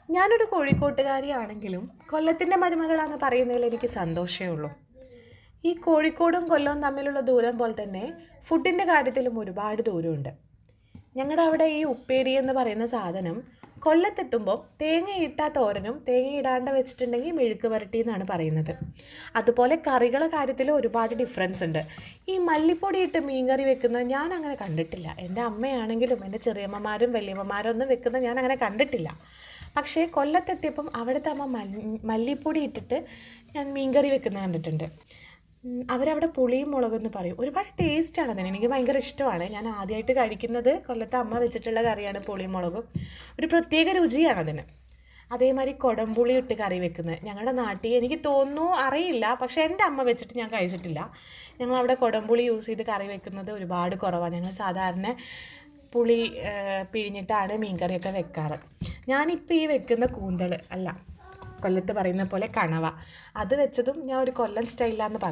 ഞാനൊരു കോഴിക്കോട്ടുകാരിയാണെങ്കിലും കൊല്ലത്തിൻ്റെ മരുമകളാണെന്ന് പറയുന്നതിൽ എനിക്ക് സന്തോഷമേ ഉള്ളൂ. ഈ കോഴിക്കോടും കൊല്ലവും തമ്മിലുള്ള ദൂരം പോലെ തന്നെ ഫുഡിൻ്റെ കാര്യത്തിലും ഒരുപാട് ദൂരമുണ്ട്. ഞങ്ങളുടെ അവിടെ ഈ ഉപ്പേരി എന്ന് പറയുന്ന സാധനം കൊല്ലത്തെത്തുമ്പോൾ തേങ്ങയിട്ട തോരനും തേങ്ങയിടാണ്ട് വെച്ചിട്ടുണ്ടെങ്കിൽ മെഴുക്ക് പുരട്ടി എന്നാണ് പറയുന്നത്. അതുപോലെ കറികളുടെ കാര്യത്തിൽ ഒരുപാട് ഡിഫറൻസ് ഉണ്ട്. ഈ മല്ലിപ്പൊടി ഇട്ട് മീൻകറി വെക്കുന്നത് ഞാൻ അങ്ങനെ കണ്ടിട്ടില്ല. എൻ്റെ അമ്മയാണെങ്കിലും എൻ്റെ ചെറിയമ്മമാരും വലിയമ്മമാരും ഒന്നും വെക്കുന്നത് ഞാൻ അങ്ങനെ കണ്ടിട്ടില്ല. പക്ഷേ കൊല്ലത്തെത്തിയപ്പം അവിടുത്തെ അമ്മ മല്ലിപ്പൊടി ഇട്ടിട്ട് ഞാൻ മീൻകറി വെക്കുന്നത് കണ്ടിട്ടുണ്ട്. അവരവിടെ പുളിയും മുളകെന്ന് പറയും. ഒരുപാട് ടേസ്റ്റാണ് അതിന്. എനിക്ക് ഭയങ്കര ഇഷ്ടമാണ്. ഞാൻ ആദ്യമായിട്ട് കഴിക്കുന്നത് കൊല്ലത്തെ അമ്മ വെച്ചിട്ടുള്ള കറിയാണ് പുളിയും മുളകും. ഒരു പ്രത്യേക രുചിയാണതിന്. അതേമാതിരി കുടംപുളി ഇട്ട് കറി വെക്കുന്നത് ഞങ്ങളുടെ നാട്ടിൽ എനിക്ക് തോന്നുന്നു അറിയില്ല, പക്ഷേ എൻ്റെ അമ്മ വെച്ചിട്ട് ഞാൻ കഴിച്ചിട്ടില്ല. ഞങ്ങളവിടെ കുടംപുളി യൂസ് ചെയ്ത് കറി വെക്കുന്നത് ഒരുപാട് കുറവാണ്. ഞങ്ങൾ സാധാരണ പുളി പിഴിഞ്ഞിട്ടാണ് മീൻ കറിയൊക്കെ വെക്കാറ്. ഞാനിപ്പോൾ ഈ വെക്കുന്ന കൂന്തൾ അല്ല, കൊല്ലത്ത് പറയുന്ന പോലെ കണവ, അത് വെച്ചതും ഞാൻ ഒരു കൊല്ലം സ്റ്റൈലാന്ന് പറയാം.